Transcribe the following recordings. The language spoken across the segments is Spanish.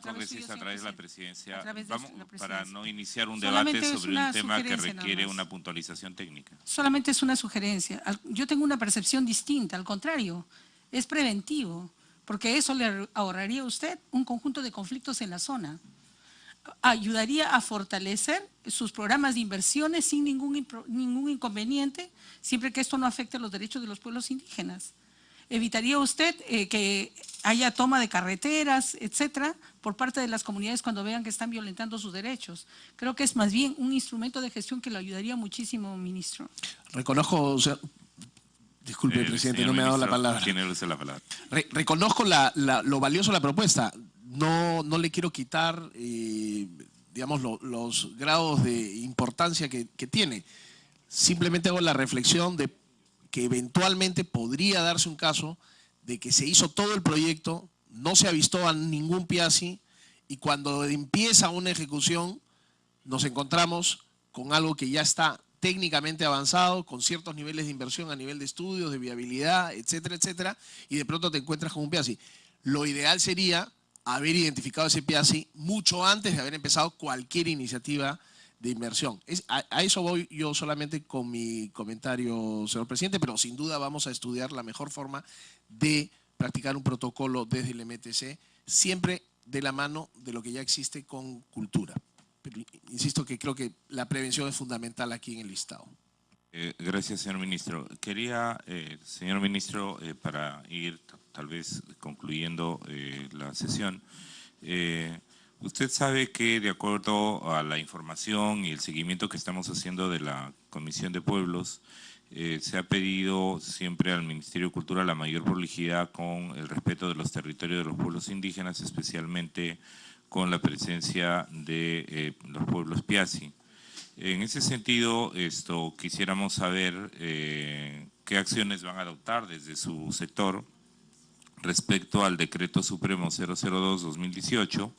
congresista, a través de la presidencia, vamos, la presidencia. para no iniciar un Solamente debate sobre un tema que sugerencia requiere nada más. una puntualización técnica. Solamente es una sugerencia. Yo tengo una percepción distinta, al contrario, es preventivo, porque eso le ahorraría a usted un conjunto de conflictos en la zona. Ayudaría a fortalecer sus programas de inversiones sin ningún inconveniente, siempre que esto no afecte los derechos de los pueblos indígenas. Evitaría usted que haya toma de carreteras, etcétera, por parte de las comunidades cuando vean que están violentando sus derechos. Creo que es más bien un instrumento de gestión que lo ayudaría muchísimo, ministro. Reconozco, o sea, disculpe, presidente, no me ha dado la palabra. Tiene usted la palabra. Reconozco lo valioso de la propuesta. No le quiero quitar, digamos, los grados de importancia que tiene. Simplemente hago la reflexión de que eventualmente podría darse un caso de que se hizo todo el proyecto, no se avistó a ningún Piazzi y cuando empieza una ejecución nos encontramos con algo que ya está técnicamente avanzado, con ciertos niveles de inversión a nivel de estudios, de viabilidad, etcétera, etcétera, y de pronto te encuentras con un Piazzi. Lo ideal sería haber identificado ese Piazzi mucho antes de haber empezado cualquier iniciativa de inversión. A eso voy yo solamente con mi comentario, señor presidente, pero sin duda vamos a estudiar la mejor forma de practicar un protocolo desde el MTC, siempre de la mano de lo que ya existe con cultura. Pero insisto que creo que la prevención es fundamental aquí en el listado. Gracias, señor ministro. Quería, señor ministro, para ir tal vez concluyendo la sesión, usted sabe que de acuerdo a la información y el seguimiento que estamos haciendo de la Comisión de Pueblos, se ha pedido siempre al Ministerio de Cultura la mayor prolijidad con el respeto de los territorios de los pueblos indígenas, especialmente con la presencia de los pueblos Piazzi. En ese sentido, quisiéramos saber qué acciones van a adoptar desde su sector respecto al Decreto Supremo 002-2018,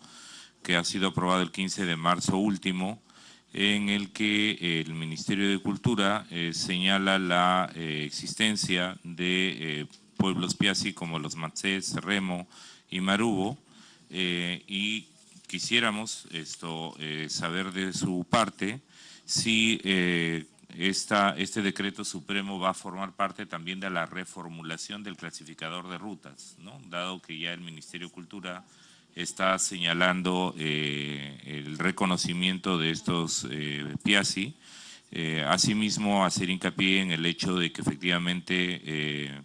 que ha sido aprobado el 15 de marzo último, en el que el Ministerio de Cultura señala la existencia de pueblos Piazzi como los Matsés, Remo y Marubo, y quisiéramos saber de su parte si este decreto supremo va a formar parte también de la reformulación del clasificador de rutas, ¿no? Dado que ya el Ministerio de Cultura está señalando el reconocimiento de estos Piazzi, asimismo hacer hincapié en el hecho de que efectivamente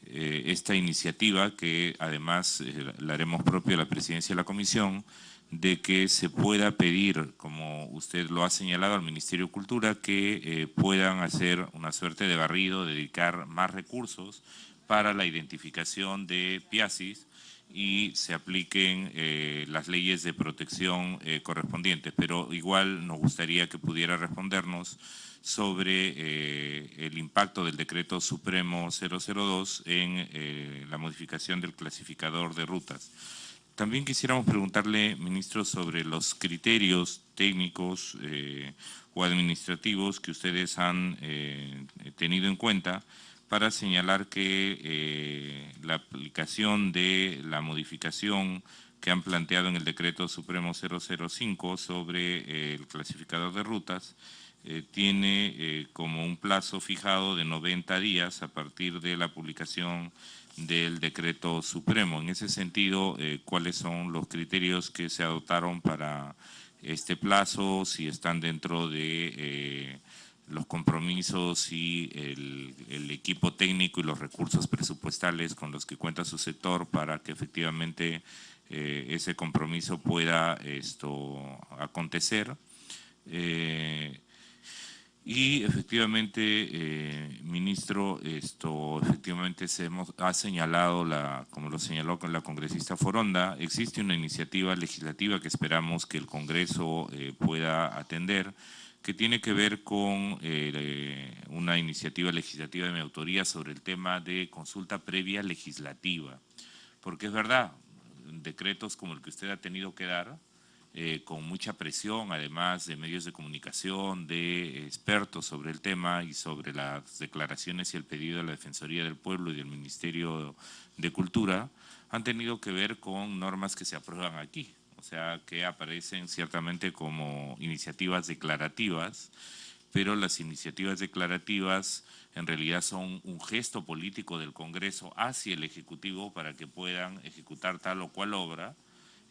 esta iniciativa, que además la haremos propio a la presidencia de la comisión, de que se pueda pedir, como usted lo ha señalado, al Ministerio de Cultura, que puedan hacer una suerte de barrido, dedicar más recursos para la identificación de Piazzis y se apliquen las leyes de protección correspondientes. Pero igual nos gustaría que pudiera respondernos sobre el impacto del Decreto Supremo 002 en la modificación del clasificador de rutas. También quisiéramos preguntarle, ministro, sobre los criterios técnicos o administrativos que ustedes han tenido en cuenta para señalar que la aplicación de la modificación que han planteado en el Decreto Supremo 005 sobre el clasificador de rutas tiene como un plazo fijado de 90 días a partir de la publicación del Decreto Supremo. En ese sentido, ¿cuáles son los criterios que se adoptaron para este plazo? Si están dentro de los compromisos y el equipo técnico y los recursos presupuestales con los que cuenta su sector para que efectivamente ese compromiso pueda acontecer. Y efectivamente, ministro, efectivamente ha señalado, como lo señaló con la congresista Foronda, existe una iniciativa legislativa que esperamos que el Congreso pueda atender, que tiene que ver con una iniciativa legislativa de mi autoría sobre el tema de consulta previa legislativa. Porque es verdad, decretos como el que usted ha tenido que dar, con mucha presión, además de medios de comunicación, de expertos sobre el tema y sobre las declaraciones y el pedido de la Defensoría del Pueblo y del Ministerio de Cultura, han tenido que ver con normas que se aprueban aquí. O sea, que aparecen ciertamente como iniciativas declarativas, pero las iniciativas declarativas en realidad son un gesto político del Congreso hacia el Ejecutivo para que puedan ejecutar tal o cual obra.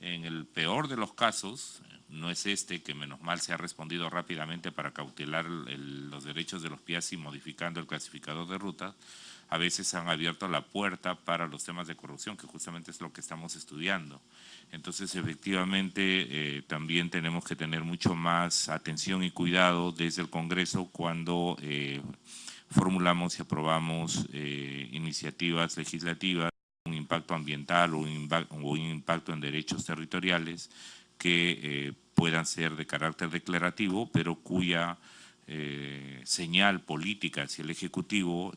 En el peor de los casos, no es este, que menos mal se ha respondido rápidamente para cautelar los derechos de los PIASI modificando el clasificador de ruta, a veces han abierto la puerta para los temas de corrupción, que justamente es lo que estamos estudiando. Entonces, efectivamente, también tenemos que tener mucho más atención y cuidado desde el Congreso cuando formulamos y aprobamos iniciativas legislativas, un impacto ambiental o un impacto en derechos territoriales que puedan ser de carácter declarativo, pero cuya señal política hacia el Ejecutivo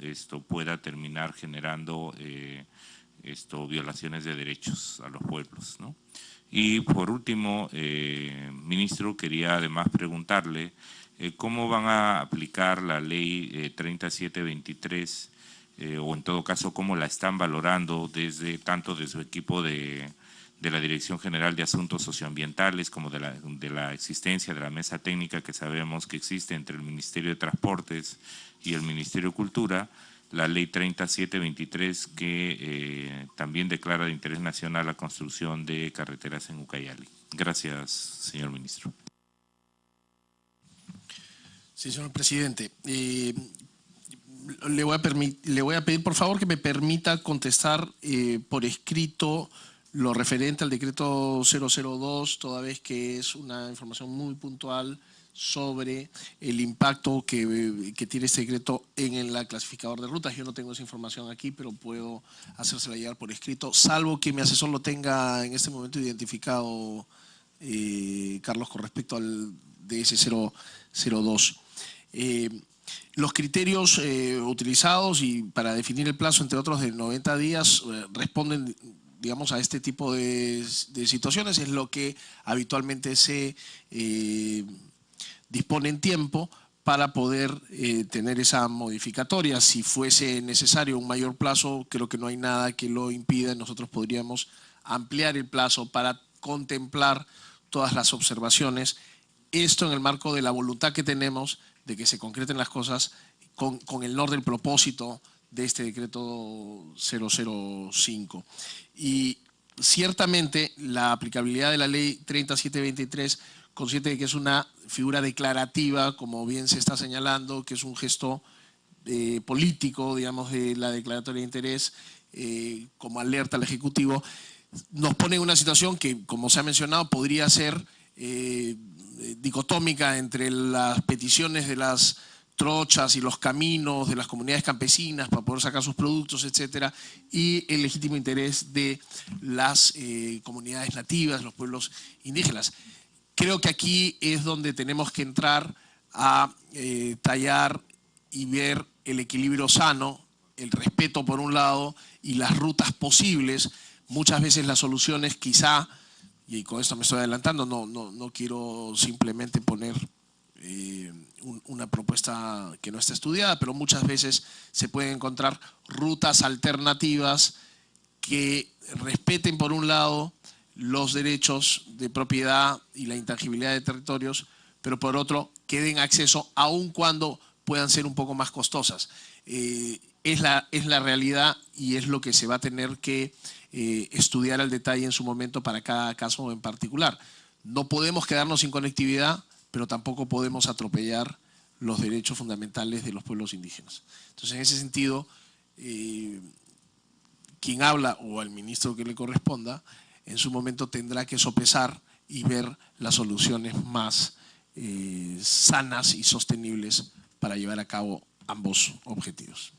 pueda terminar generando violaciones de derechos a los pueblos, ¿no? Y por último, ministro, quería además preguntarle cómo van a aplicar la ley 3723, o en todo caso cómo la están valorando tanto de su equipo de la Dirección General de Asuntos Socioambientales como de la existencia de la mesa técnica que sabemos que existe entre el Ministerio de Transportes y el Ministerio de Cultura, la ley 3723 que también declara de interés nacional la construcción de carreteras en Ucayali. Gracias, señor ministro. Sí, señor presidente. Le voy a pedir, por favor, que me permita contestar por escrito lo referente al decreto 002, toda vez que es una información muy puntual sobre el impacto que tiene este decreto en el clasificador de rutas. Yo no tengo esa información aquí, pero puedo hacérsela llegar por escrito, salvo que mi asesor lo tenga en este momento identificado, Carlos, con respecto al DS002. Los criterios utilizados y para definir el plazo, entre otros, de 90 días, responden, digamos, a este tipo de situaciones. Es lo que habitualmente se dispone en tiempo para poder tener esa modificatoria. Si fuese necesario un mayor plazo, creo que no hay nada que lo impida. Nosotros podríamos ampliar el plazo para contemplar todas las observaciones. Esto en el marco de la voluntad que tenemos de que se concreten las cosas con el norte del propósito de este decreto 005. Y ciertamente la aplicabilidad de la ley 3723, consciente de que es una figura declarativa, como bien se está señalando, que es un gesto político, digamos, de la declaratoria de interés, como alerta al Ejecutivo, nos pone en una situación que, como se ha mencionado, podría ser dicotómica entre las peticiones de las trochas y los caminos de las comunidades campesinas para poder sacar sus productos, etcétera, y el legítimo interés de las comunidades nativas, los pueblos indígenas. Creo que aquí es donde tenemos que entrar a tallar y ver el equilibrio sano, el respeto por un lado y las rutas posibles. Muchas veces las soluciones quizá, y con esto me estoy adelantando, no quiero simplemente poner una propuesta que no está estudiada, pero muchas veces se pueden encontrar rutas alternativas que respeten por un lado los derechos de propiedad y la intangibilidad de territorios, pero por otro que den acceso aun cuando puedan ser un poco más costosas. Es la realidad y es lo que se va a tener que estudiar al detalle en su momento para cada caso en particular. No podemos quedarnos sin conectividad, pero tampoco podemos atropellar los derechos fundamentales de los pueblos indígenas. Entonces, en ese sentido, quien habla o al ministro que le corresponda, en su momento tendrá que sopesar y ver las soluciones más sanas y sostenibles para llevar a cabo ambos objetivos.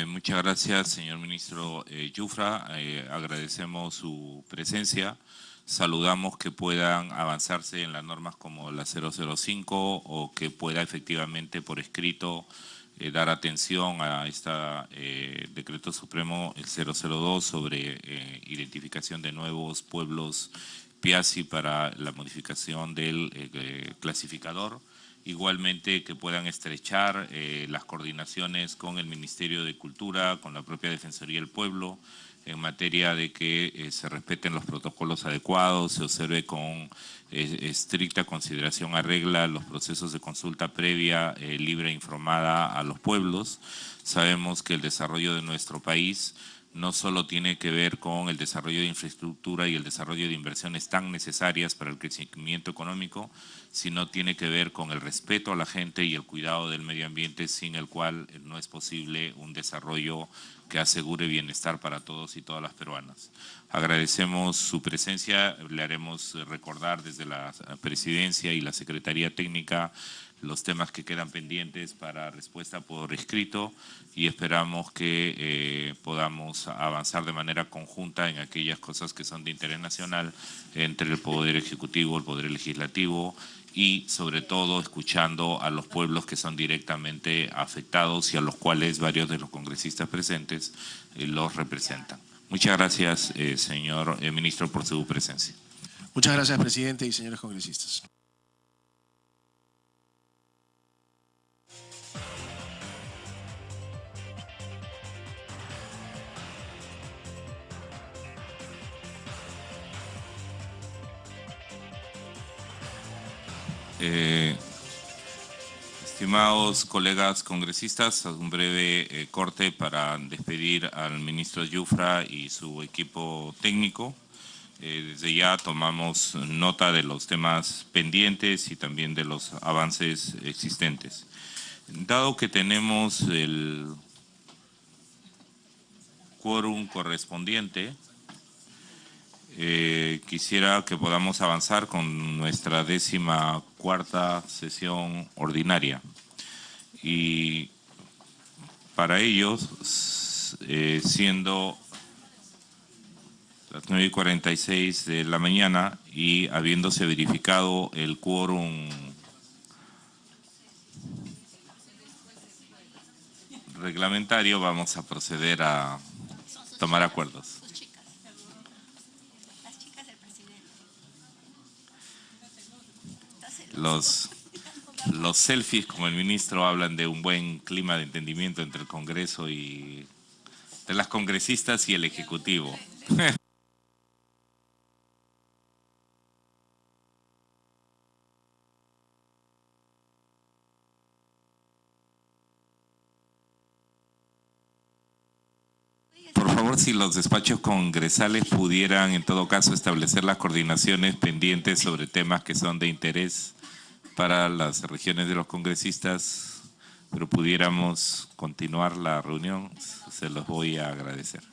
Muchas gracias, señor ministro Yufra. Agradecemos su presencia. Saludamos que puedan avanzarse en las normas como la 005 o que pueda efectivamente por escrito dar atención a este decreto supremo, el 002, sobre identificación de nuevos pueblos PIASI para la modificación del clasificador. Igualmente que puedan estrechar las coordinaciones con el Ministerio de Cultura, con la propia Defensoría del Pueblo, en materia de que se respeten los protocolos adecuados, se observe con estricta consideración a regla los procesos de consulta previa, libre e informada a los pueblos. Sabemos que el desarrollo de nuestro país no solo tiene que ver con el desarrollo de infraestructura y el desarrollo de inversiones tan necesarias para el crecimiento económico, sino tiene que ver con el respeto a la gente y el cuidado del medio ambiente, sin el cual no es posible un desarrollo que asegure bienestar para todos y todas las peruanas. Agradecemos su presencia, le haremos recordar desde la Presidencia y la Secretaría Técnica los temas que quedan pendientes para respuesta por escrito y esperamos que podamos avanzar de manera conjunta en aquellas cosas que son de interés nacional entre el Poder Ejecutivo, el Poder Legislativo y sobre todo escuchando a los pueblos que son directamente afectados y a los cuales varios de los congresistas presentes los representan. Muchas gracias, señor ministro, por su presencia. Muchas gracias, presidente y señores congresistas. Estimados colegas congresistas, un breve corte para despedir al ministro Yufra y su equipo técnico. Desde ya tomamos nota de los temas pendientes y también de los avances existentes. Dado que tenemos el quórum correspondiente, quisiera que podamos avanzar con nuestra 14ª sesión ordinaria. Y para ello, siendo las 9:46 de la mañana y habiéndose verificado el quórum reglamentario, vamos a proceder a tomar acuerdos. Los selfies con el ministro hablan de un buen clima de entendimiento entre el Congreso y de las congresistas y el Ejecutivo. Por favor, si los despachos congresales pudieran en todo caso establecer las coordinaciones pendientes sobre temas que son de interés para las regiones de los congresistas, pero pudiéramos continuar la reunión, se los voy a agradecer.